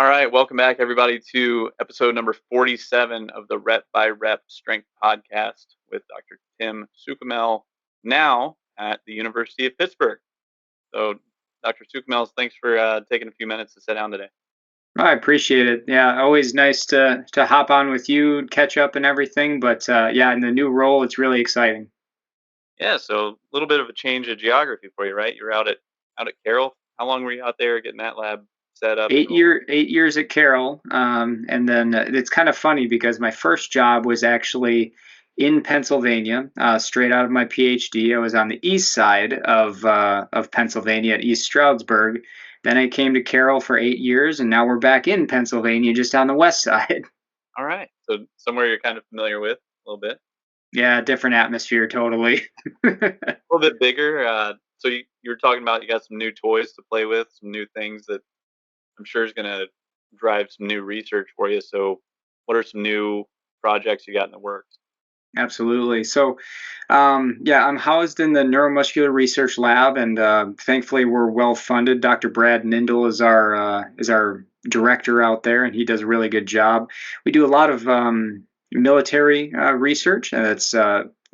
All right, welcome back, everybody, to episode number 47 of the Rep by Rep Strength Podcast with Dr. Tim Suchomel, now at the University of Pittsburgh. So, Dr. Suchomel, thanks for taking a few minutes to sit down today. I appreciate it. Yeah, always nice to hop on with you, catch up and everything. But yeah, in the new role, it's really exciting. Yeah, so a little bit of a change of geography for you, right? You're out at Carroll. How long were you out there getting that lab set up and rolling? 8 years at Carroll, and then it's kind of funny because my first job was actually in Pennsylvania, straight out of my PhD. I was on the east side of Pennsylvania at East Stroudsburg. Then I came to Carroll for 8 years, and now we're back in Pennsylvania, just on the west side. All right, so somewhere you're kind of familiar with a little bit. Yeah, different atmosphere, totally. A little bit bigger. So you were talking about you got some new toys to play with, some new things that I'm sure is going to drive some new research for you. So, what are some new projects you got in the works? Absolutely. So, yeah, I'm housed in the neuromuscular research lab, and thankfully we're well funded. Dr. Brad Nindle is our director out there, and he does a really good job. We do a lot of military research, and it's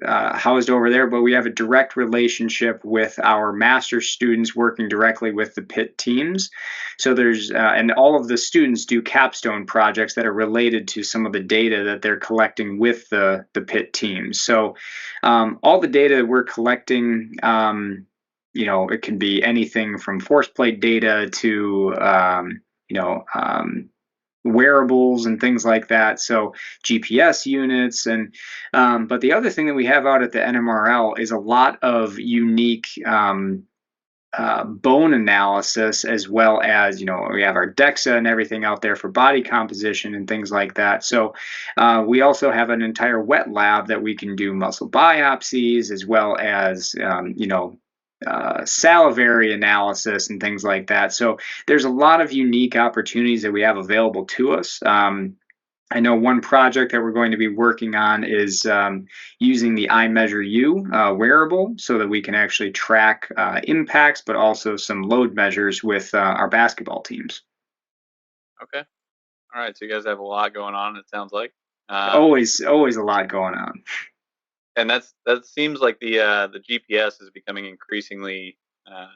housed over there. But we have a direct relationship with our master's students, working directly with the Pitt teams. So and all of the students do capstone projects that are related to some of the data that they're collecting with the Pitt teams. So all the data that we're collecting, it can be anything from force plate data to you know, wearables and things like that. So GPS units but the other thing that we have out at the NMRL is a lot of unique bone analysis, as well as we have our DEXA and everything out there for body composition and things like that. So we also have an entire wet lab that we can do muscle biopsies, as well as salivary analysis and things like that. So there's a lot of unique opportunities that we have available to us. I know one project that we're going to be working on is using the iMeasureU wearable, so that we can actually track impacts, but also some load measures with our basketball teams. Okay. All right. So you guys have a lot going on. It sounds like. Always a lot going on. And that seems like the GPS is becoming increasingly uh,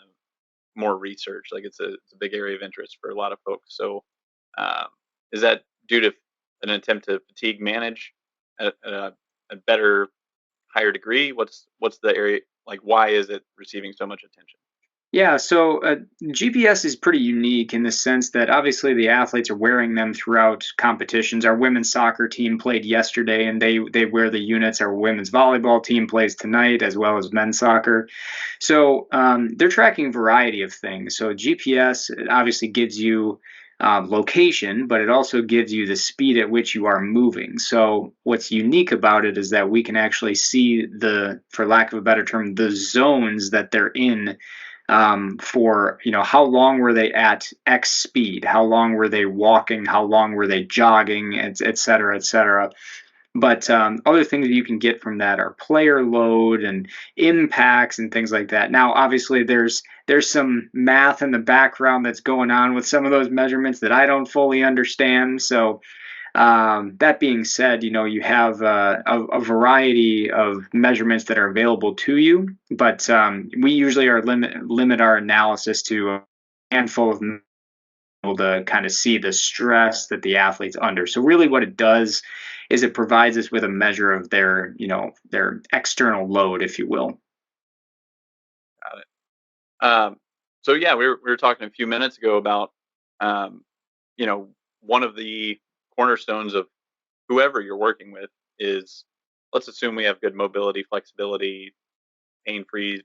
more research. Like it's a big area of interest for a lot of folks. So um, is that due to an attempt to fatigue manage at a better, higher degree? What's the area like? Why is it receiving so much attention? Yeah, so GPS is pretty unique in the sense that obviously the athletes are wearing them throughout competitions. Our women's soccer team played yesterday, and they wear the units. Our women's volleyball team plays tonight, as well as men's soccer. So they're tracking a variety of things. So GPS obviously gives you location, but it also gives you the speed at which you are moving. So what's unique about it is that we can actually see for lack of a better term, the zones that they're in, for how long were they at X speed, how long were they walking, how long were they jogging, et cetera, et cetera. But other things that you can get from that are player load and impacts and things like that. Now, obviously, there's some math in the background that's going on with some of those measurements that I don't fully understand. So that being said, you have a variety of measurements that are available to you, but we usually limit our analysis to a handful of able to kind of see the stress that the athlete's under. So really, what it does is it provides us with a measure of their external load, if you will. Got it. So yeah, we were talking a few minutes ago about um, one of the cornerstones of whoever you're working with is, let's assume we have good mobility, flexibility, pain free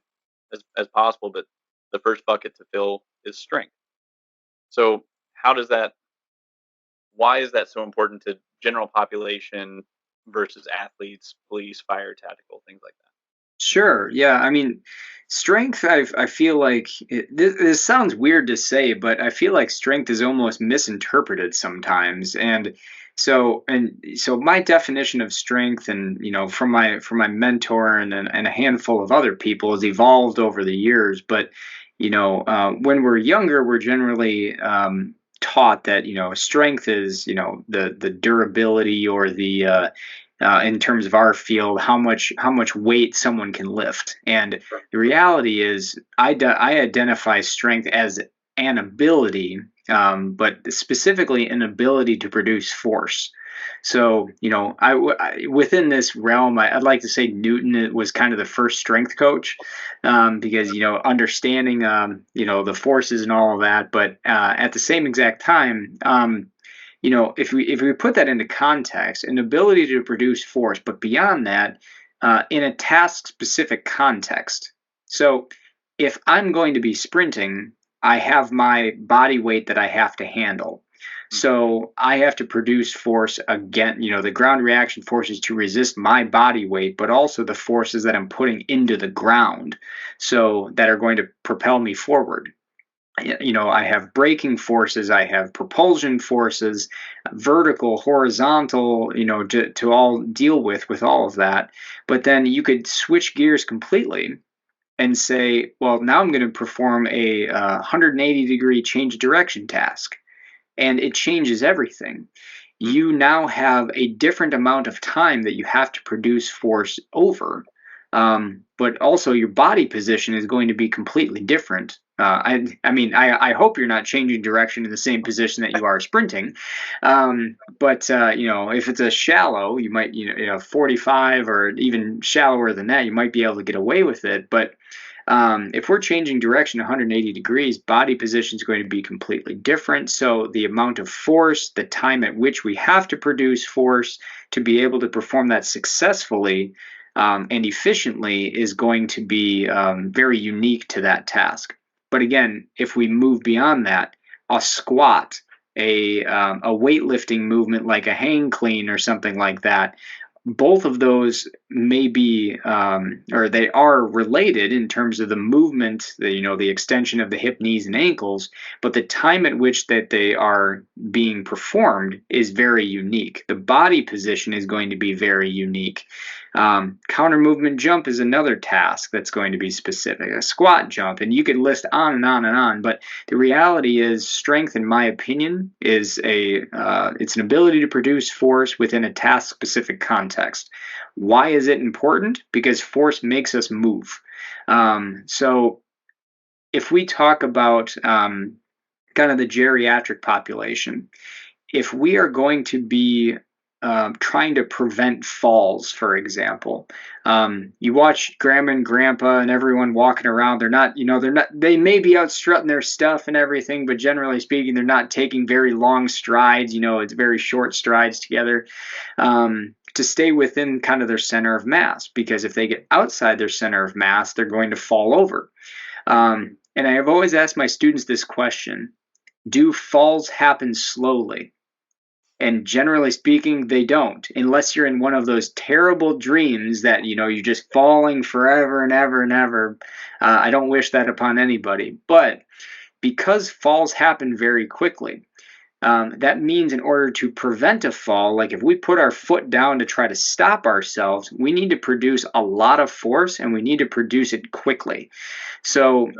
as possible, but the first bucket to fill is strength. So how does that why is that so important to general population versus athletes, police, fire, tactical, things like that? Sure. Yeah. I mean, strength, I feel like this sounds weird to say, but I feel like strength is almost misinterpreted sometimes. And so my definition of strength, and from my mentor and a handful of other people, has evolved over the years. But when we're younger, we're generally taught that strength is the durability, or the in terms of our field, how much weight someone can lift. And the reality is, I identify strength as an ability, but specifically an ability to produce force. So, within this realm, I'd like to say Newton was kind of the first strength coach, because understanding the forces and all of that. But at the same exact time, if we put that into context, an ability to produce force, but beyond that, in a task specific context. So, if I'm going to be sprinting, I have my body weight that I have to handle. So I have to produce force again, the ground reaction forces to resist my body weight, but also the forces that I'm putting into the ground, so that are going to propel me forward. I have braking forces, I have propulsion forces, vertical, horizontal, to all deal with all of that. But then you could switch gears completely and say, well, now I'm going to perform a 180-degree change of direction task, and it changes everything. You now have a different amount of time that you have to produce force over, but also your body position is going to be completely different. I mean, I hope you're not changing direction in the same position that you are sprinting, but if it's a shallow, you might 45 or even shallower than that, you might be able to get away with it. But if we're changing direction 180 degrees, body position is going to be completely different. So the amount of force, the time at which we have to produce force to be able to perform that successfully and efficiently is going to be very unique to that task. But again, if we move beyond that, a squat, a weightlifting movement like a hang clean or something like that, both of those may be or they are related in terms of the movement, the extension of the hip, knees, and ankles, but the time at which that they are being performed is very unique. The body position is going to be very unique. Counter movement jump is another task that's going to be specific, a squat jump, and you could list on and on and on. But the reality is, strength, in my opinion, is it's an ability to produce force within a task specific context. Why is it important? Because force makes us move. So if we talk about kind of the geriatric population, if we are going to be trying to prevent falls, for example, you watch grandma and grandpa and everyone walking around. They may be out strutting their stuff and everything, but generally speaking, they're not taking very long strides. It's very short strides together, to stay within kind of their center of mass, because if they get outside their center of mass, they're going to fall over. And I have always asked my students this question: do falls happen slowly? And generally speaking, they don't, unless you're in one of those terrible dreams that you're just falling forever and ever and ever. I don't wish that upon anybody. But because falls happen very quickly, that means in order to prevent a fall, like if we put our foot down to try to stop ourselves, we need to produce a lot of force, and we need to produce it quickly. So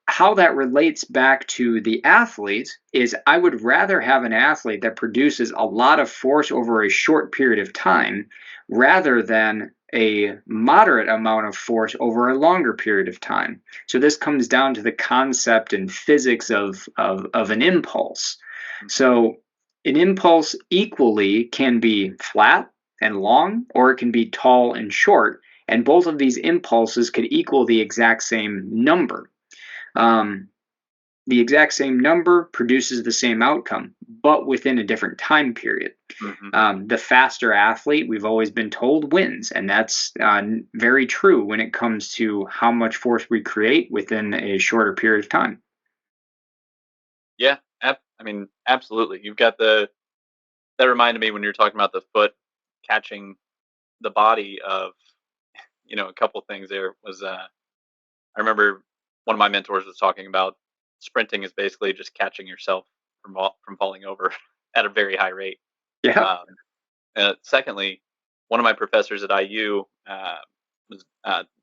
how that relates back to the athlete is, I would rather have an athlete that produces a lot of force over a short period of time, rather than a moderate amount of force over a longer period of time. So this comes down to the concept and physics of an impulse. So an impulse equally can be flat and long, or it can be tall and short. And both of these impulses could equal the exact same number. The exact same number produces the same outcome, but within a different time period. The faster athlete, we've always been told, wins, and that's very true when it comes to how much force we create within a shorter period of time. Yeah, I mean, absolutely. You've got that reminded me when you were talking about the foot catching the body of, a couple things there was, I remember one of my mentors was talking about sprinting is basically just catching yourself from falling over at a very high rate. Yeah. Um, Secondly, one of my professors at IU was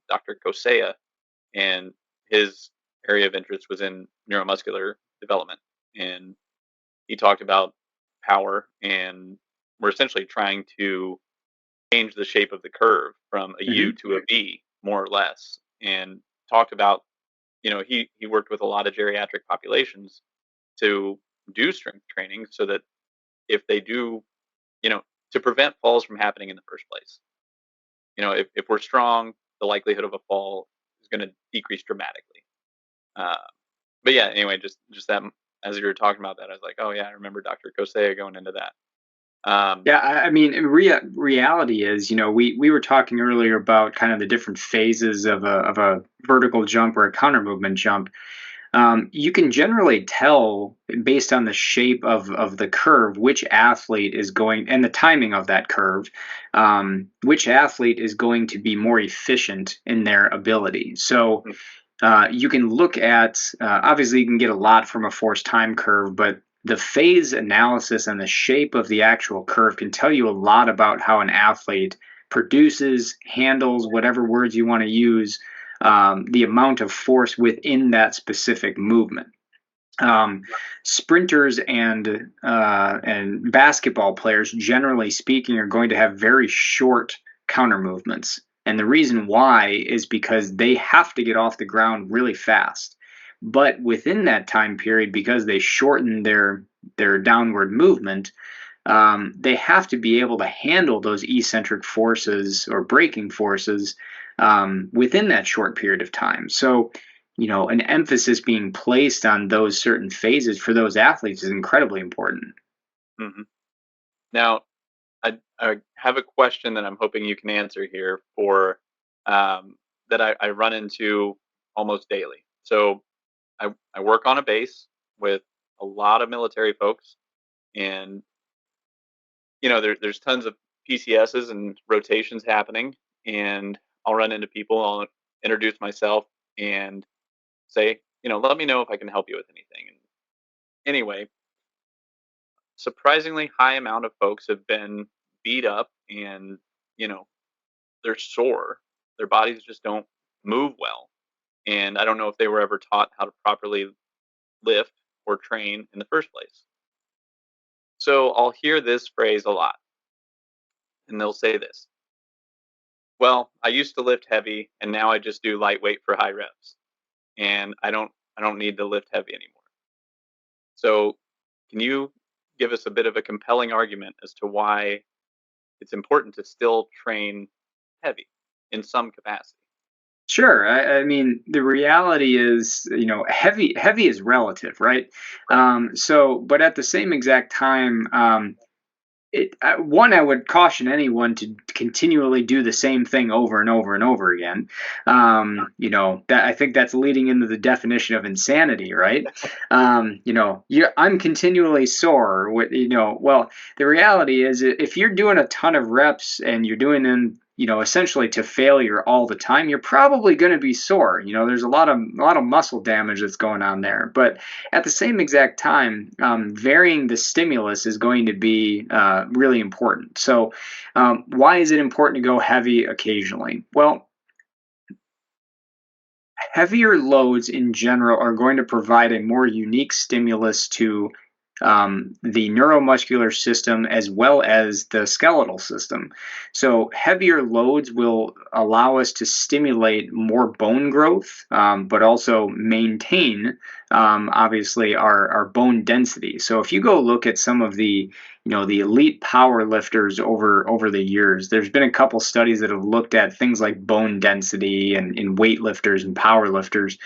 Dr. Kosea, and his area of interest was in neuromuscular development. And he talked about power, and we're essentially trying to change the shape of the curve from a U Hmm. to a V, more or less, and talked about, he worked with a lot of geriatric populations to do strength training so that if they do, you know, to prevent falls from happening in the first place. If we're strong, the likelihood of a fall is going to decrease dramatically. Uh, but yeah, anyway, just that as you were talking about that, I was like, oh yeah, I remember Dr. Kosea going into that. Yeah, I mean, reality is, we were talking earlier about kind of the different phases of a vertical jump or a counter movement jump. You can generally tell based on the shape of the curve which athlete is going and the timing of that curve, which athlete is going to be more efficient in their ability. So you can look at obviously you can get a lot from a force time curve, but the phase analysis and the shape of the actual curve can tell you a lot about how an athlete produces, handles, whatever words you want to use, the amount of force within that specific movement. Um, Sprinters and basketball players, generally speaking, are going to have very short counter movements, and the reason why is because they have to get off the ground really fast. But within that time period, because they shorten their downward movement, they have to be able to handle those eccentric forces or braking forces within that short period of time. So, an emphasis being placed on those certain phases for those athletes is incredibly important. hmm Now, I have a question that I'm hoping you can answer here for that I run into almost daily. So I work on a base with a lot of military folks, and there's tons of PCSs and rotations happening, and I'll run into people. I'll introduce myself and say, let me know if I can help you with anything. And anyway, surprisingly high amount of folks have been beat up, and you know they're sore. Their bodies just don't move well, and I don't know if they were ever taught how to properly lift or train in the first place. So I'll hear this phrase a lot, and they'll say this: well, I used to lift heavy, and now I just do lightweight for high reps, and I don't need to lift heavy anymore. So can you give us a bit of a compelling argument as to why it's important to still train heavy in some capacity? Sure. I mean, the reality is, heavy is relative, right? Right. But at the same exact time, one, I would caution anyone to continually do the same thing over and over and over again. That I think that's leading into the definition of insanity, right? I'm continually sore. Well, the reality is, if you're doing a ton of reps and you're doing them, essentially to failure all the time, you're probably going to be sore. There's a lot of muscle damage that's going on there, but at the same exact time, varying the stimulus is going to be really important. So, why is it important to go heavy occasionally? Well, heavier loads in general are going to provide a more unique stimulus to the neuromuscular system as well as the skeletal system. So, heavier loads will allow us to stimulate more bone growth, but also maintain, obviously, our bone density. So, if you go look at some of the elite power lifters over the years, there's been a couple studies that have looked at things like bone density and in weightlifters and power lifters,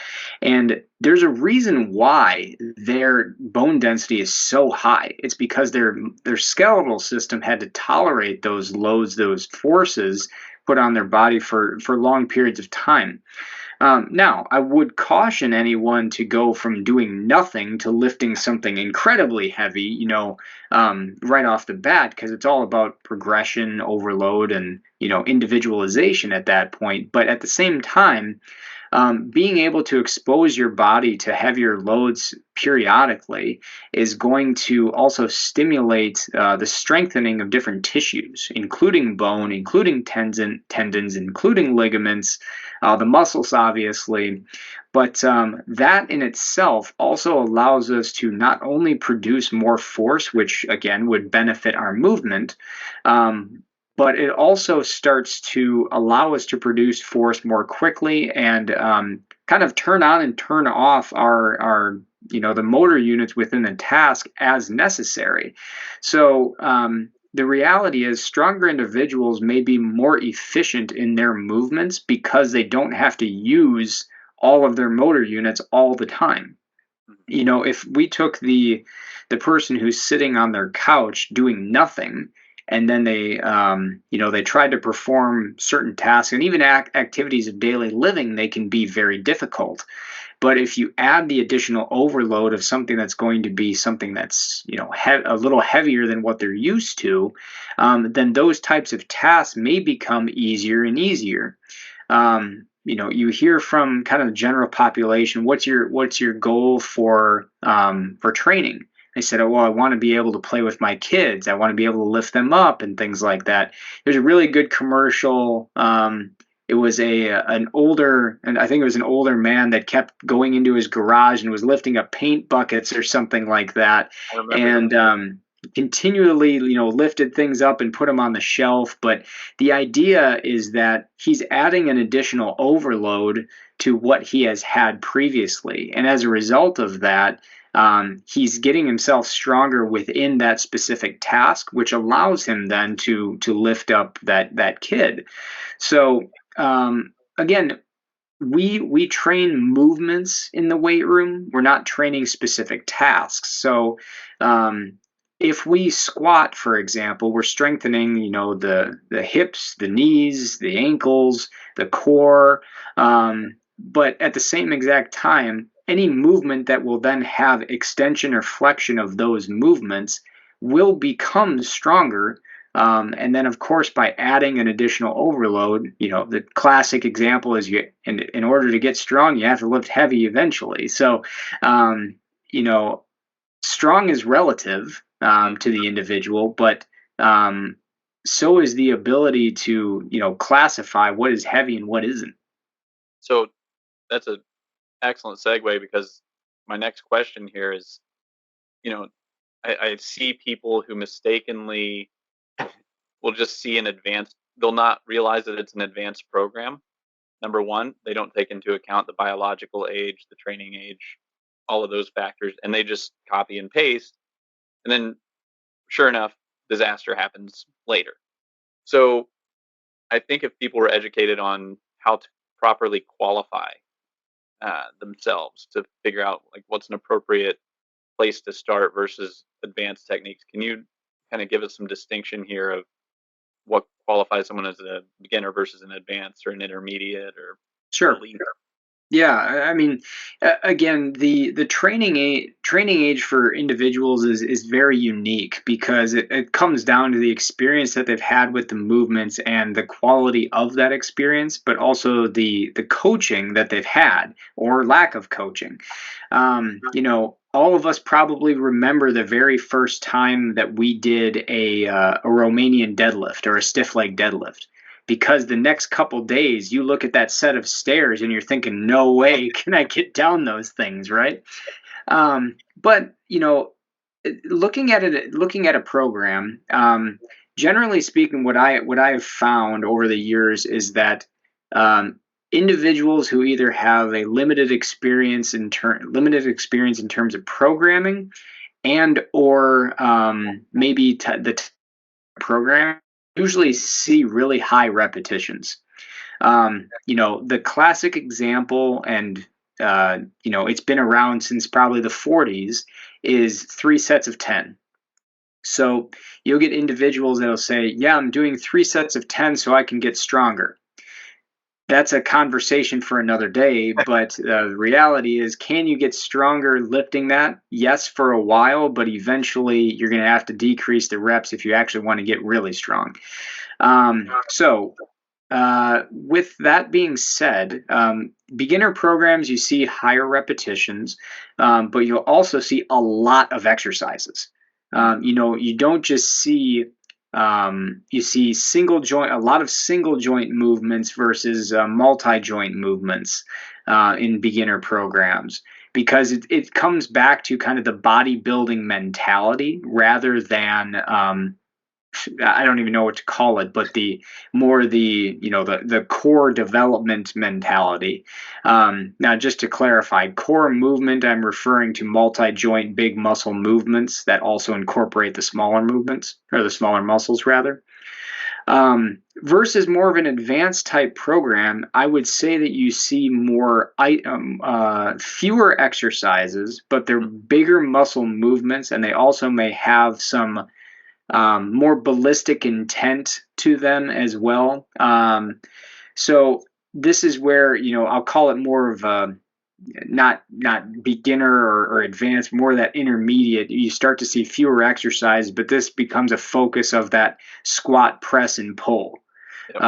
and there's a reason why their bone density is so high. It's because their skeletal system had to tolerate those loads, those forces put on their body for long periods of time. Now, I would caution anyone to go from doing nothing to lifting something incredibly heavy, right off the bat, because it's all about progression, overload, and individualization at that point. But at the same time, being able to expose your body to heavier loads periodically is going to also stimulate the strengthening of different tissues, including bone, including tendons, including ligaments, the muscles, obviously. But that in itself also allows us to not only produce more force, which again would benefit our movement, um, but it also starts to allow us to produce force more quickly and kind of turn on and turn off our the motor units within the task as necessary. So the reality is stronger individuals may be more efficient in their movements because they don't have to use all of their motor units all the time. Mhm. If we took the person who's sitting on their couch doing nothing, and then they tried to perform certain tasks and even activities of daily living, they can be very difficult. But if you add the additional overload of something that's going to be something that's a little heavier than what they're used to, then those types of tasks may become easier and easier. You hear from kind of the general population, what's your goal for training? They said, oh, well, I want to be able to play with my kids. I want to be able to lift them up and things like that. There's a really good commercial. It was and I think it was an older man that kept going into his garage and was lifting up paint buckets or something like that, I remember that. and continually, lifted things up and put them on the shelf. But the idea is that he's adding an additional overload to what he has had previously, and as a result of that, he's getting himself stronger within that specific task, which allows him then to lift up that kid. So again, we train movements in the weight room. We're not training specific tasks. So um, if we squat, for example, we're strengthening, the hips, the knees, the ankles, the core. But at the same exact time, any movement that will then have extension or flexion of those movements will become stronger. And then, of course, by adding an additional overload, the classic example is in order to get strong, you have to lift heavy eventually. So, um, you know, strong is relative to the individual, but um, so is the ability to, classify what is heavy and what isn't. So that's an excellent segue because my next question here is, you know, I see people who mistakenly will just see an advanced, they'll not realize that it's an advanced program. Number one, they don't take into account the biological age, the training age, all of those factors, and they just copy and paste. And then, sure enough, disaster happens later. So I think if people were educated on how to properly qualify themselves to figure out like what's an appropriate place to start versus advanced techniques, can you kind of give us some distinction here of what qualifies someone as a beginner versus an advanced or an intermediate or Sure. elite? Yeah, I mean, again, the training age for individuals is very unique because it comes down to the experience that they've had with the movements and the quality of that experience, but also the coaching that they've had or lack of coaching. All of us probably remember the very first time that we did a Romanian deadlift or a stiff leg deadlift, because the next couple days you look at that set of stairs and you're thinking, no way can I get down those things, right? But looking at a program, generally speaking, what I have found over the years is that um, individuals who either have a limited experience in terms of programming and or maybe program usually see really high repetitions. The classic example, and it's been around since probably the 40s, is 3 sets of 10. So you'll get individuals that'll say, "Yeah, I'm doing 3 sets of 10 so I can get stronger." That's a conversation for another day, but the reality is, can you get stronger lifting that? Yes, for a while, but eventually you're going to have to decrease the reps if you actually want to get really strong. So With that being said, beginner programs, you see higher repetitions, but you'll also see a lot of exercises. Mm, You don't just see, you see single joint, a lot of single joint movements versus multi joint movements in beginner programs. Because it comes back to kind of the bodybuilding mentality rather than I don't even know what to call it, but the more the the core development mentality. Now, just to clarify, core movement, I'm referring to multi-joint big muscle movements that also incorporate the smaller movements or the smaller muscles rather. Versus more of an advanced type program, I would say that you see fewer exercises, but they're mm, bigger muscle movements, and they also may have some more ballistic intent to them as well. So this is where I'll call it more of a not beginner or advanced, more that intermediate. You start to see fewer exercises, but this becomes a focus of that squat, press, and pull. yep.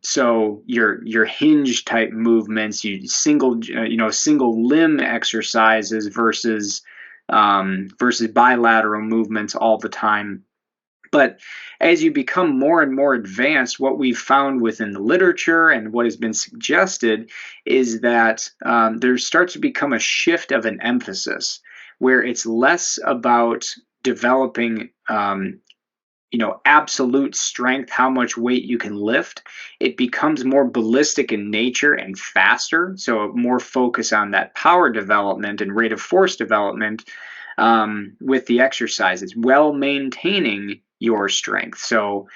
So your hinge type movements, single limb exercises versus bilateral movements all the time. But as you become more and more advanced, what we've found within the literature and what has been suggested is that there starts to become a shift of an emphasis where it's less about developing absolute strength, how much weight you can lift. It becomes more ballistic in nature and faster, so more focus on that power development and rate of force development with the exercises while maintaining your strength. So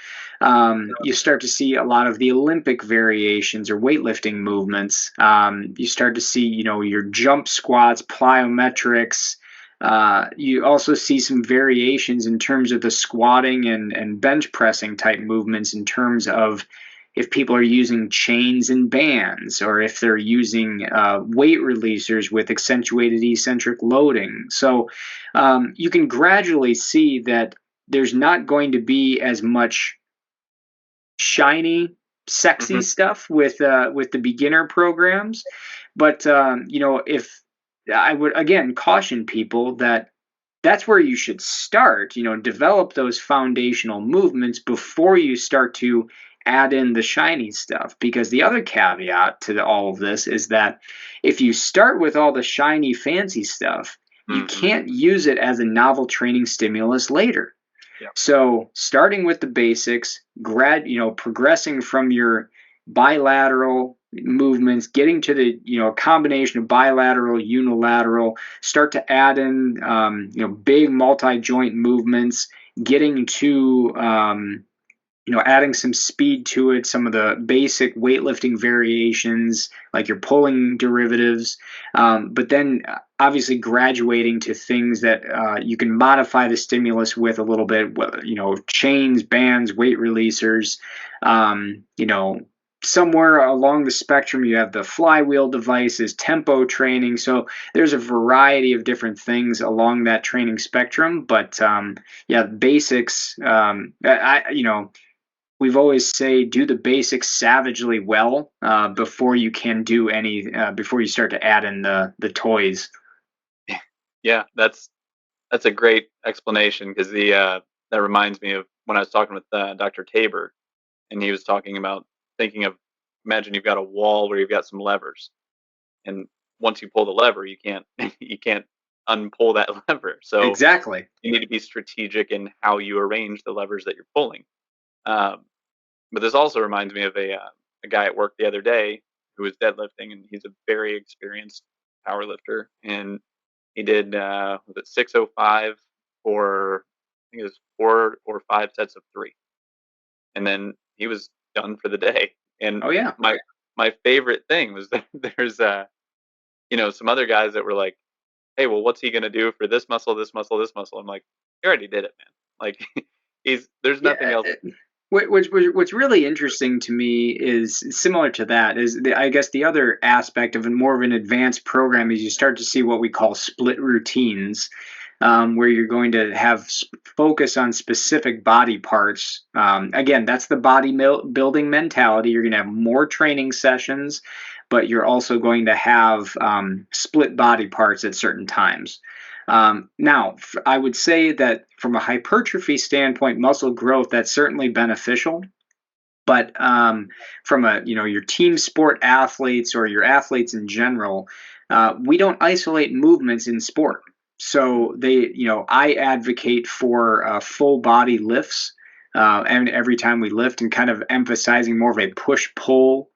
you start to see a lot of the Olympic variations or weightlifting movements. You start to see, your jump squats, plyometrics. You also see some variations in terms of the squatting and bench pressing type movements in terms of if people are using chains and bands or if they're using weight releasers with accentuated eccentric loading. So you can gradually see that there's not going to be as much shiny, sexy Hmm. stuff with the beginner programs. But if I would again caution people that that's where you should start. Develop those foundational movements before you start to add in the shiny stuff. Because the other caveat to all of this is that if you start with all the shiny, fancy stuff, you Hmm. can't use it as a novel training stimulus later. Yep. So starting with the basics, progressing from your bilateral movements, getting to the combination of bilateral, unilateral, start to add in big multi-joint movements, getting to adding some speed to it, some of the basic weightlifting variations, like your pulling derivatives, but then obviously graduating to things that you can modify the stimulus with a little bit, chains, bands, weight releasers, somewhere along the spectrum you have the flywheel devices, tempo training. So there's a variety of different things along that training spectrum, but yeah, basics, we've always say do the basics savagely well before you can do any before you start to add in the toys. Yeah, that's a great explanation because the that reminds me of when I was talking with Dr. Tabor, and he was talking about thinking of imagine you've got a wall where you've got some levers, and once you pull the lever, you can't you can't unpull that lever. So Exactly. you need to be strategic in how you arrange the levers that you're pulling. Um, but this also reminds me of a guy at work the other day who was deadlifting, and he's a very experienced power lifter, and he did was it 605 for I think it was 4 or 5 sets of three, and then he was done for the day. And Oh yeah. my favorite thing was that there's some other guys that were like, "Hey, well, what's he gonna do for this muscle, this muscle, this muscle?" I'm like, "You already did it, man. Like, there's nothing Yeah. else." What's really interesting to me is similar to that is I guess the other aspect of more of an advanced program is you start to see what we call split routines. where you're going to have focus on specific body parts. Again, that's the building mentality. You're going to have more training sessions, but you're also going to have split body parts at certain times. Now, I would say that from a hypertrophy standpoint, muscle growth, that's certainly beneficial. But from a your team sport athletes or your athletes in general, we don't isolate movements in sport. So I advocate for full body lifts, and every time we lift, and kind of emphasizing more of a push pull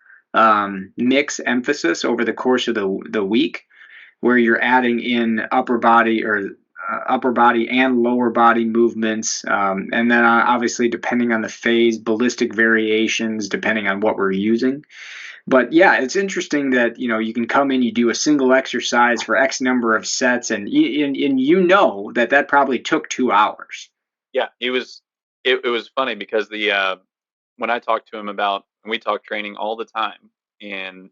mix emphasis over the course of the week, where you're adding in upper body and lower body movements, and then obviously depending on the phase, ballistic variations depending on what we're using. But yeah, it's interesting that you can come in, you do a single exercise for X number of sets, and that probably took 2 hours. Yeah, he was. It was funny because when I talked to him about, and we talk training all the time, and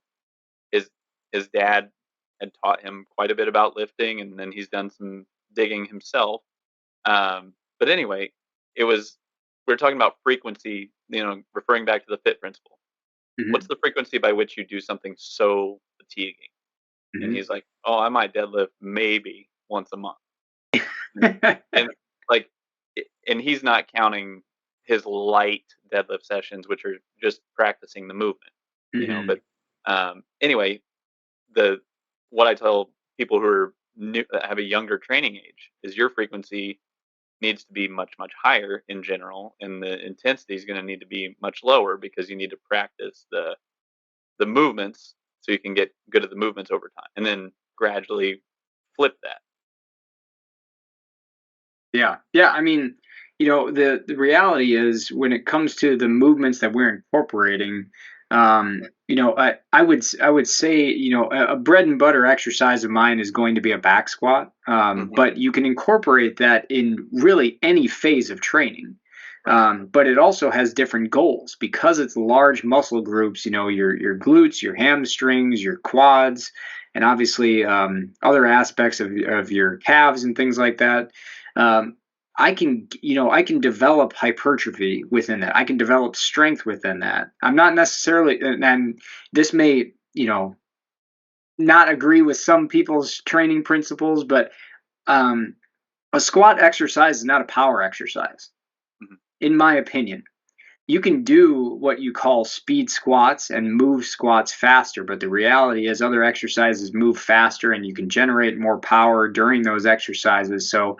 his his dad had taught him quite a bit about lifting, and then he's done some digging himself. But anyway, it was we were talking about frequency, referring back to the fit principle. What's Hmm. the frequency by which you do something so fatiguing? And Hmm. he's like, "Oh, I might deadlift maybe once a month." And like, and he's not counting his light deadlift sessions, which are just practicing the movement, Hmm. But anyway, the what I tell people who are new, that have a younger training age, is your frequency needs to be much higher in general, and the intensity is going to need to be much lower because you need to practice the movements so you can get good at the movements over time, and then gradually flip that. Yeah. Yeah. I mean, the reality is when it comes to the movements that we're incorporating, I would say, a bread and butter exercise of mine is going to be a back squat. Hmm. But you can incorporate that in really any phase of training. Right. But it also has different goals because it's large muscle groups, your glutes, your hamstrings, your quads, and obviously other aspects of your calves and things like that. um, I can develop hypertrophy within that. I can develop strength within that. I'm not necessarily, and this may, not agree with some people's training principles, but um, a squat exercise is not a power exercise, Hmm. in my opinion. You can do what you call speed squats and move squats faster, but the reality is other exercises move faster and you can generate more power during those exercises. So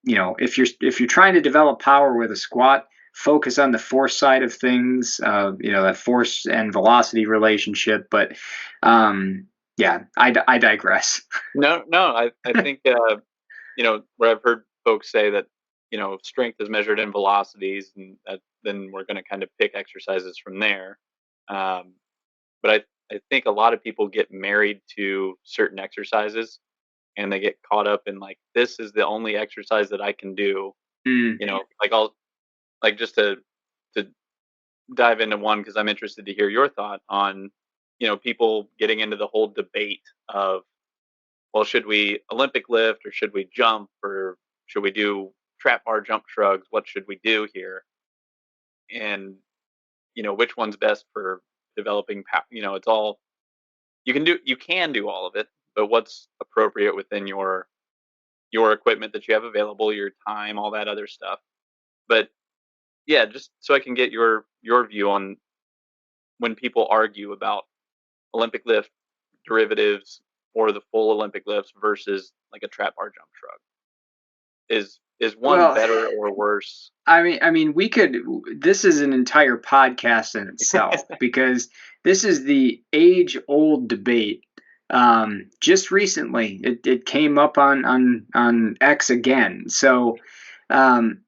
if you're trying to develop power with a squat, focus on the force side of things, that force and velocity relationship. But yeah, I digress. No, no, I think where I've heard folks say that strength is measured in velocities, and then we're going to kind of pick exercises from there. Um, but I think a lot of people get married to certain exercises, and they get caught up in like, this is the only exercise that I can do. Mm, Like I'll like, just to dive into one, because I'm interested to hear your thought on people getting into the whole debate of, well, should we Olympic lift, or should we jump, or should we do trap bar jump shrugs? What should we do here? And which one's best for developing power? It's all you can do all of it, but what's appropriate within your equipment that you have available, your time, all that other stuff. But yeah, just so I can get your view on when people argue about Olympic lift derivatives or the full Olympic lifts versus like a trap bar jump shrug. Is one well, better or worse? I mean, we could. This is an entire podcast in itself because this is the age-old debate. Just recently, it came up on X again. Um,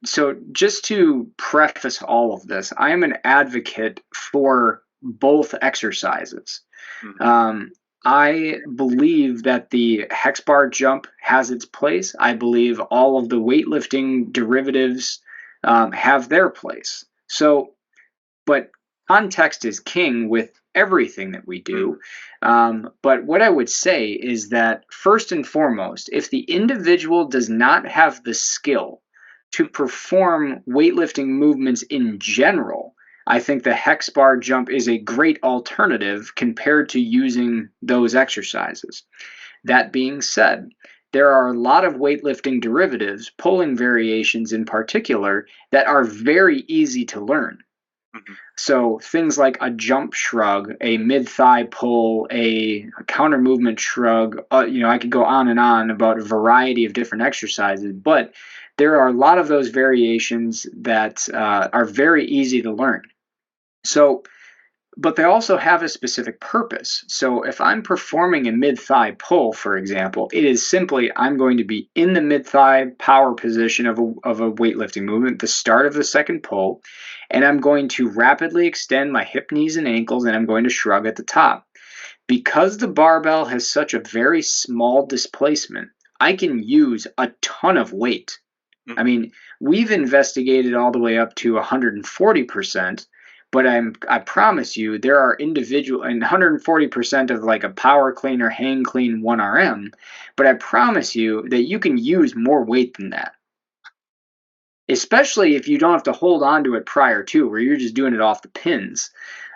so just to preface all of this, I am an advocate for both exercises. Mhm. Um, I believe that the hex bar jump has its place. I believe all of the weightlifting derivatives have their place. So, but context is king with everything that we Mm, do. But what I would say is that first and foremost, if the individual does not have the skill to mm, perform weightlifting movements in general, I think the hex bar jump is a great alternative compared to using those exercises. That being said, there are a lot of weightlifting derivatives, pulling variations in particular, that are very easy to learn. mhm, So things like a jump shrug, a mid thigh pull, a counter movement shrug. I could go on and on about a variety of different exercises, but there are a lot of those variations that are very easy to learn. So but they also have a specific purpose. So if I'm performing a mid thigh pull, for example, it is simply I'm going to be in the mid thigh power position of a weightlifting movement, the start of the second pull, and I'm going to rapidly extend my hip, knees, and ankles, and I'm going to shrug at the top. Because the barbell has such a very small displacement, I can use a ton of weight. I mhm. mean, we've investigated all the way up to 140%, but I promise you there are individual and 140% of like a power clean or hang clean 1RM, but I promise you that you can use more weight than that. Especially if you don't have to hold on to it prior to, where you're just doing it off the pins.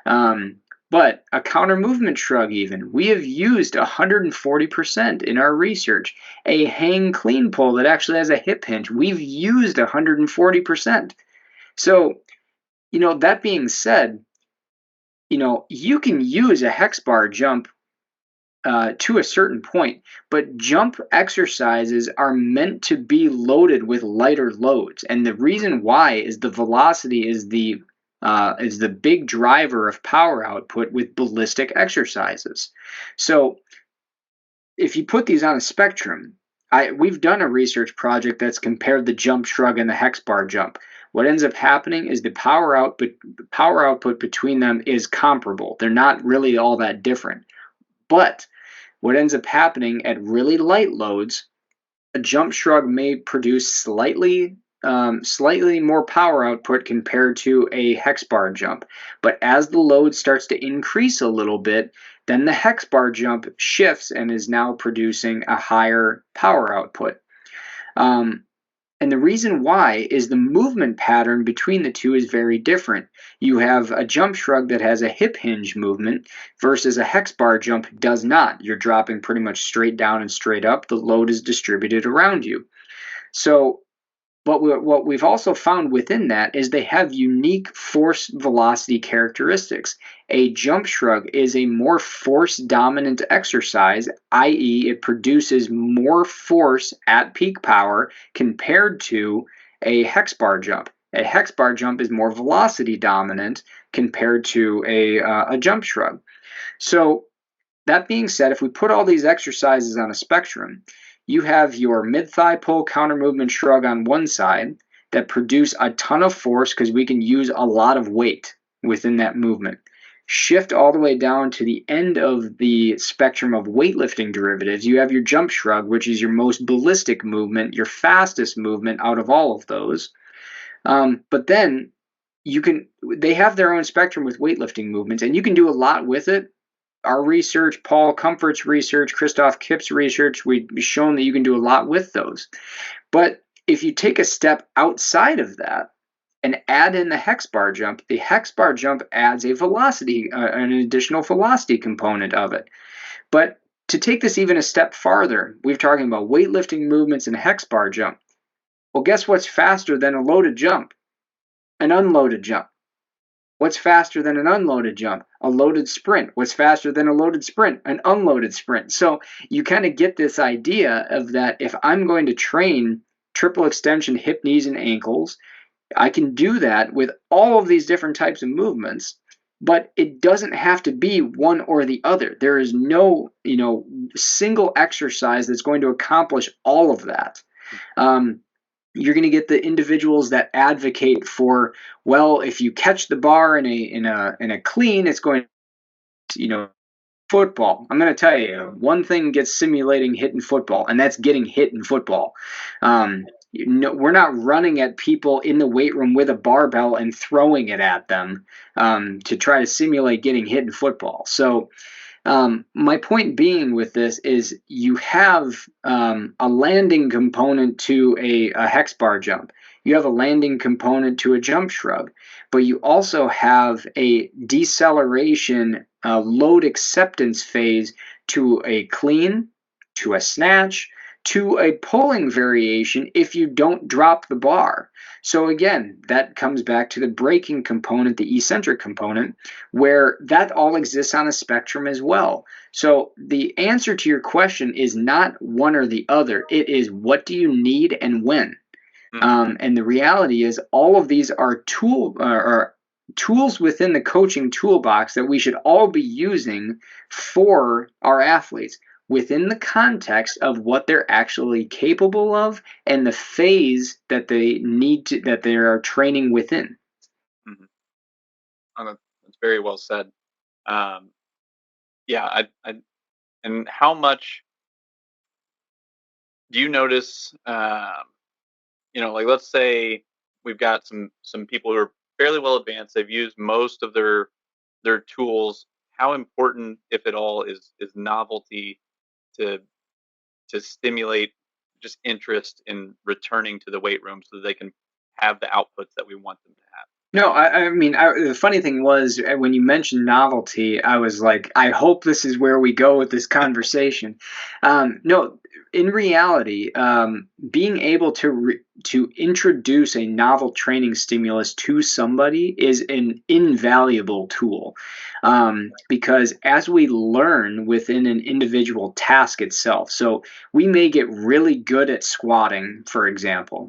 Um, but a counter movement shrug, even, we have used 140% in our research. A hang clean pull that actually has a hip hinge, we've used 140%. So, that being said, you can use a hex bar jump to a certain point, but jump exercises are meant to be loaded with lighter loads, and the reason why is the velocity is the big driver of power output with ballistic exercises. So if you put these on a spectrum, we've done a research project that's compared the jump shrug and the hex bar jump. What ends up happening is the power output between them is comparable. They're not really all that different. But what ends up happening at really light loads, a jump shrug may produce slightly more power output compared to a hex bar jump. But as the load starts to increase a little bit, then the hex bar jump shifts and is now producing a higher power output. Um, and the reason why is the movement pattern between the two is very different. You have a jump shrug that has a hip hinge movement versus a hex bar jump does not. You're dropping pretty much straight down and straight up. The load is distributed around you. So but what we've also found within that is they have unique force velocity characteristics. A jump shrug is a more force dominant exercise, i.e., it produces more force at peak power compared to a hex bar jump. A hex bar jump is more velocity dominant compared to a jump shrug. So that being said, if we put all these exercises on a spectrum, you have your mid thigh pull counter movement shrug on one side that produce a ton of force because we can use a lot of weight within that movement. Shift all the way down to the end of the spectrum of weightlifting derivatives. You have your jump shrug, which is your most ballistic movement, your fastest movement out of all of those. But then they have their own spectrum with weightlifting movements, and you can do a lot with it. Our research, Paul Comfort's research, Christoph Kipp's research, we've shown that you can do a lot with those. But if you take a step outside of that and add in the hex bar jump, the hex bar jump adds a velocity, an additional velocity component of it. But to take this even a step farther, we're talking about weightlifting movements and hex bar jump. Well, guess what's faster than a loaded jump? An unloaded jump. What's faster than an unloaded jump? A loaded sprint. What's faster than a loaded sprint? An unloaded sprint. So you kind of get this idea of that if I'm going to train triple extension hip, knees, and ankles, I can do that with all of these different types of movements, but it doesn't have to be one or the other. There is no, single exercise that's going to accomplish all of that. Um, you're going to get the individuals that advocate for, well, if you catch the bar in a clean, it's going to, football. I'm going to tell you, one thing gets simulating hitting football, and that's getting hit in football. we're not running at people in the weight room with a barbell and throwing it at them to try to simulate getting hit in football. So my point being with this is you have a landing component to a hex bar jump. You have a landing component to a jump shrug, but you also have a deceleration load acceptance phase to a clean, to a snatch, to a pulling variation if you don't drop the bar. So again, that comes back to the braking component, the eccentric component, where that all exists on a spectrum as well. So the answer to your question is not one or the other. It is what do you need and when. Mhm. And the reality is all of these are tools within the coaching toolbox that we should all be using for our athletes within the context of what they're actually capable of and the phase that they are training within. Mhm. That's very well said. Um, yeah, and how much do you notice? Like let's say we've got some people who are fairly well advanced. They've used most of their tools. How important, if at all, is novelty to stimulate just interest in returning to the weight room so that they can have the outputs that we want them to have? No, I mean, the funny thing was when you mentioned novelty, I was like, I hope this is where we go with this conversation. No, in reality, being able to introduce a novel training stimulus to somebody is an invaluable tool, because as we learn within an individual task itself, so we may get really good at squatting, for example.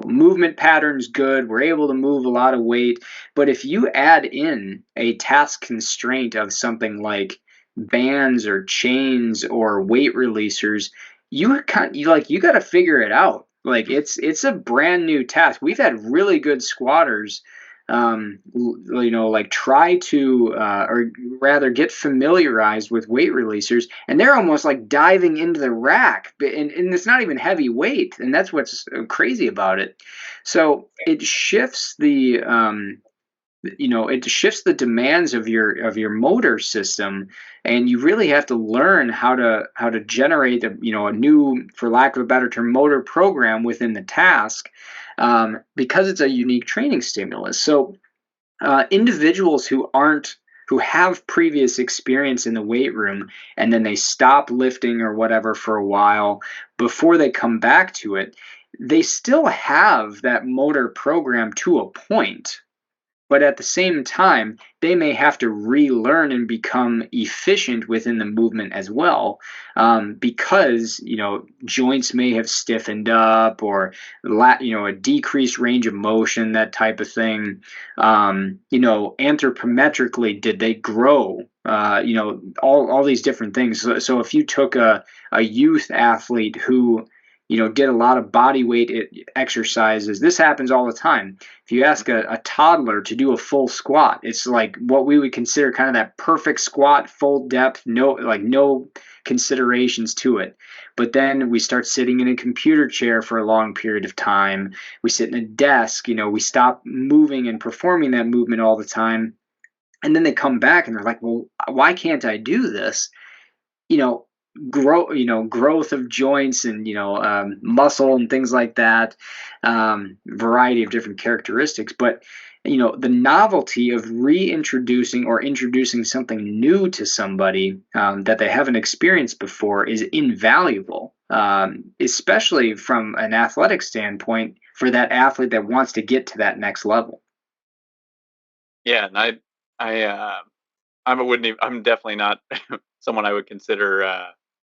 Movement patterns good, we're able to move a lot of weight, but if you add in a task constraint of something like bands or chains or weight releasers, you got to figure it out. Like it's a brand new task. We've had really good squatters like try to or rather get familiarized with weight releasers, and they're almost like diving into the rack, and it's not even heavy weight, and that's what's crazy about it. So it shifts the demands of your motor system, and you really have to learn how to generate a new, for lack of a better term, motor program within the task, because it's a unique training stimulus. So individuals who have previous experience in the weight room and then they stop lifting or whatever for a while before they come back to it, they still have that motor program to a point, but at the same time, they may have to relearn and become efficient within the movement as well, because joints may have stiffened up, or a decreased range of motion, that type of thing. Anthropometrically, did they grow? All these different things. So if you took a youth athlete who did a lot of body weight exercises, this happens all the time. If you ask a toddler to do a full squat, it's like what we would consider kind of that perfect squat, full depth, no considerations to it. But then we start sitting in a computer chair for a long period of time. We sit in a desk, we stop moving and performing that movement all the time. And then they come back and they're like, well, why can't I do this? you know growth of joints and muscle and things like that, variety of different characteristics. But the novelty of reintroducing or introducing something new to somebody, that they haven't experienced before, is invaluable, especially from an athletic standpoint, for that athlete that wants to get to that next level. Yeah, and I'm definitely not someone I would consider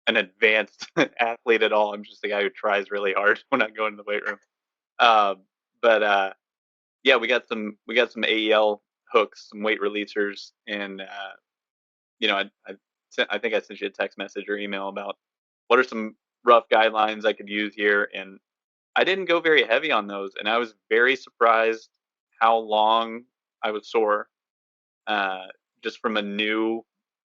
an advanced athlete at all. I'm just a guy who tries really hard when I go into the weight room. But yeah, we got some AEL hooks, some weight releasers, and I think I sent you a text message or email about what are some rough guidelines I could use here, and I didn't go very heavy on those, and I was very surprised how long I was sore, uh, just from a new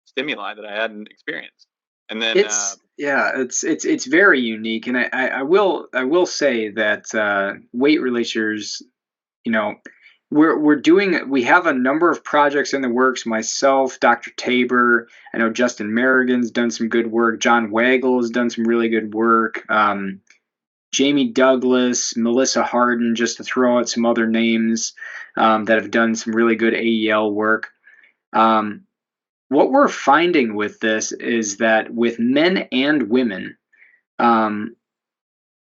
stimuli that I hadn't experienced. And then It's Yeah, it's very unique, and I will say that weight releasers, you know, we have a number of projects in the works. Myself, Dr. Tabor, I know Justin Merrigan's done some good work. John Waggle has done some really good work. Jamie Douglas, Melissa Harden, just to throw out some other names that have done some really good AEL work. Um, what we're finding with this is that with men and women, um,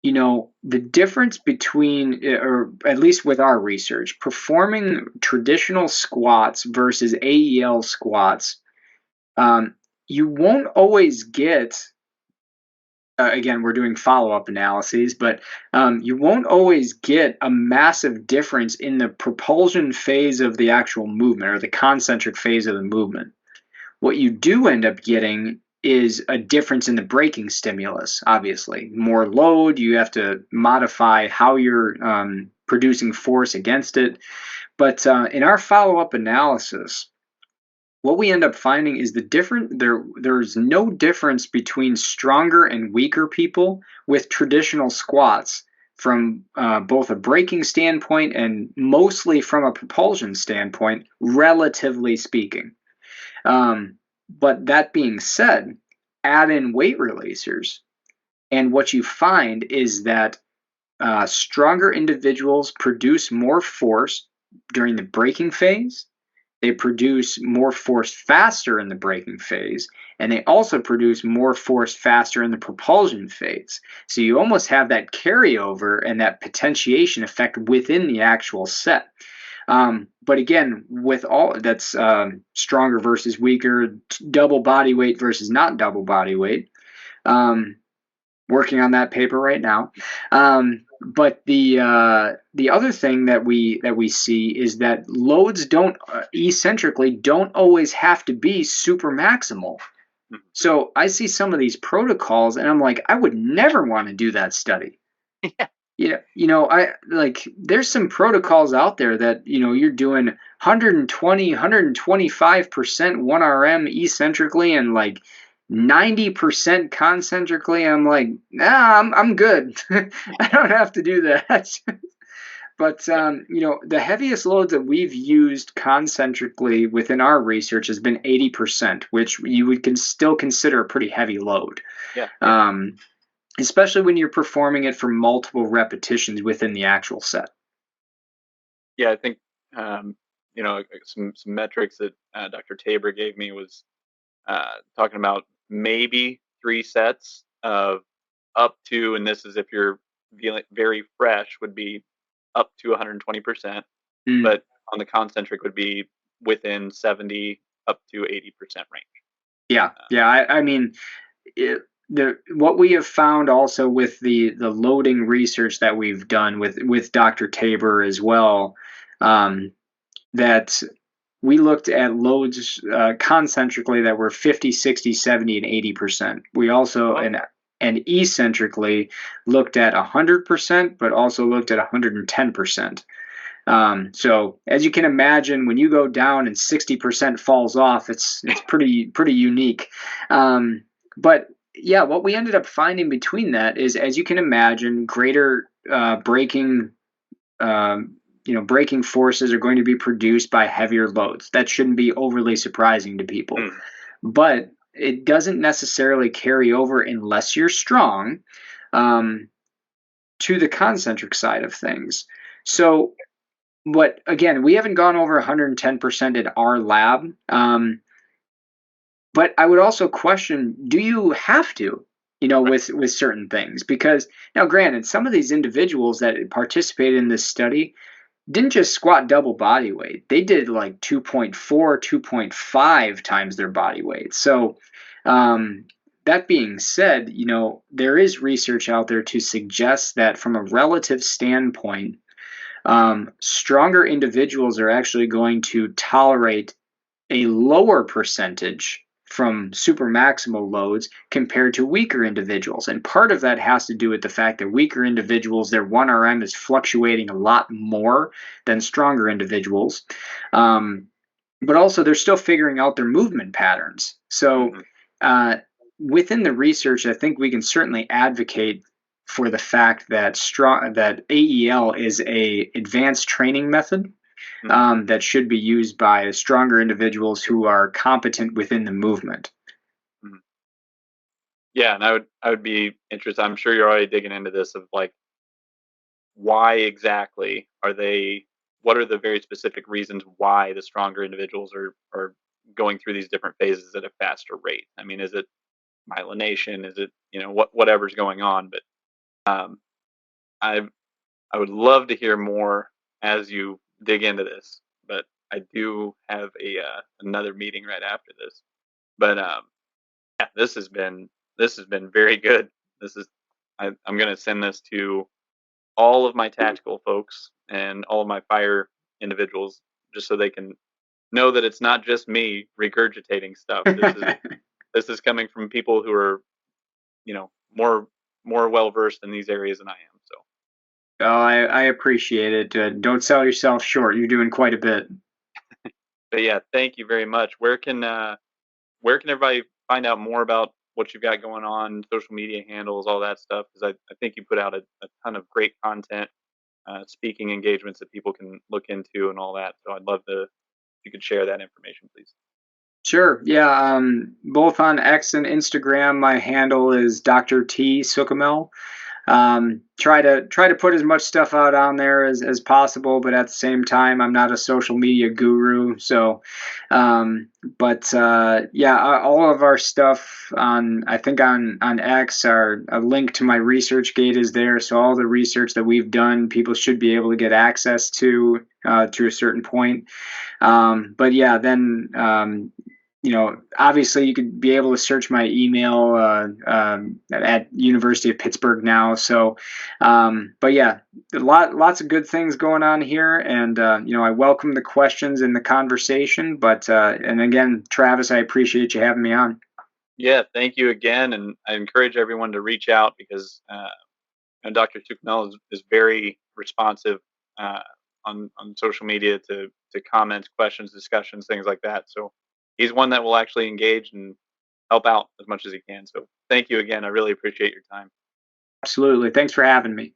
the difference between, or at least with our research, performing traditional squats versus AEL squats, um, you won't always get, again, we're doing follow up analyses, but you won't always get a massive difference in the propulsion phase of the actual movement or the concentric phase of the movement. What you do end up getting is a difference in the braking stimulus, obviously. More load, you have to modify how you're producing force against it. But in our follow up analysis, what we end up finding is there's no difference between stronger and weaker people with traditional squats from both a braking standpoint and mostly from a propulsion standpoint, relatively speaking. But that being said, add in weight releasers, and what you find is that stronger individuals produce more force during the braking phase. They produce more force faster in the braking phase, and they also produce more force faster in the propulsion phase. So you almost have that carryover and that potentiation effect within the actual set. But again, with all that's stronger versus weaker, double body weight versus not double body weight. Um, Working on that paper right now. But the other thing that we see is that loads don't eccentrically don't always have to be super maximal. Mhm. So I see some of these protocols, and I'm like, I would never want to do that study. Yeah. I like there's some protocols out there that, you're doing 120, 125% 1RM eccentrically and like 90% concentrically. I'm like, nah, I'm good. I don't have to do that. But Yeah. the heaviest loads that we've used concentrically within our research has been 80%, which you would still consider a pretty heavy load. Yeah. Yeah. Um, Especially when you're performing it for multiple repetitions within the actual set. Yeah. I think um, some metrics that Dr. Tabor gave me was talking about maybe 3 sets of up to, and this is if you're feeling very fresh, would be up to 120%, Mm, but on the concentric would be within 70 up to 80% range. yeah, Uh, yeah. I mean, what we have found also with the loading research that we've done with Dr. Tabor as well, um, that we looked at loads concentrically that were 50, 60, 70, and 80%. We also oh, and eccentrically looked at 100%, but also looked at 110%. So as you can imagine, when you go down and 60% falls off, it's pretty unique. But yeah, what we ended up finding between that is, as you can imagine, greater braking forces are going to be produced by heavier loads. That shouldn't be overly surprising to people, mm, but it doesn't necessarily carry over unless you're strong um, to the concentric side of things. So but again, we haven't gone over 110% in our lab. But I would also question, do you have to, right. with certain things? Because now, granted, some of these individuals that participated in this study didn't just squat double body weight. They did like 2.4, 2.5 times their body weight. So, that being said, there is research out there to suggest that from a relative standpoint, stronger individuals are actually going to tolerate a lower percentage from super maximal loads compared to weaker individuals. And part of that has to do with the fact that weaker individuals, their 1RM is fluctuating a lot more than stronger individuals. But also, they're still figuring out their movement patterns. So, Hmm. uh, within the research, I think we can certainly advocate for the fact that AEL is a advanced training method Mhm, that should be used by stronger individuals who are competent within the movement. mhm. Yeah, and I would be interested. I'm sure you're already digging into this of like why exactly are they what are the very specific reasons why the stronger individuals are going through these different phases at a faster rate? I mean, is it myelination? Is it, whatever's going on? But um I I would love to hear more as you dig into this, but I do have another meeting right after this. But yeah, this has been very good. This is I'm gonna send this to all of my tactical folks and all of my fire individuals just so they can know that it's not just me regurgitating stuff. This is coming from people who are, more well versed in these areas than I am. So, Oh, I appreciate it. Don't sell yourself short. You're doing quite a bit. but yeah, thank you very much. Where can everybody find out more about what you've got going on, social media handles, all that stuff? Because I think you put out a ton of great content, speaking engagements that people can look into and all that. So I'd love to if you could share that information, please. Sure. Yeah. Both on X and Instagram, my handle is Dr. T Suchomel. Try to put as much stuff out on there as possible, but at the same time, I'm not a social media guru. So, um, but yeah, all of our stuff on I think on X, are a link to my research gate is there. So all the research that we've done, people should be able to get access to a certain point. But yeah, then obviously you could be able to search my email at University of Pittsburgh now. So, but yeah, lots of good things going on here, and I welcome the questions and the conversation. But and again, Travis, I appreciate you having me on. Yeah, thank you again, and I encourage everyone to reach out because and Dr. Tuknell is very responsive uh, on social media to comments, questions, discussions, things like that. So he's one that will actually engage and help out as much as he can. So thank you again. I really appreciate your time. Absolutely, thanks for having me.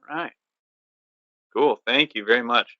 All right, cool. Thank you very much.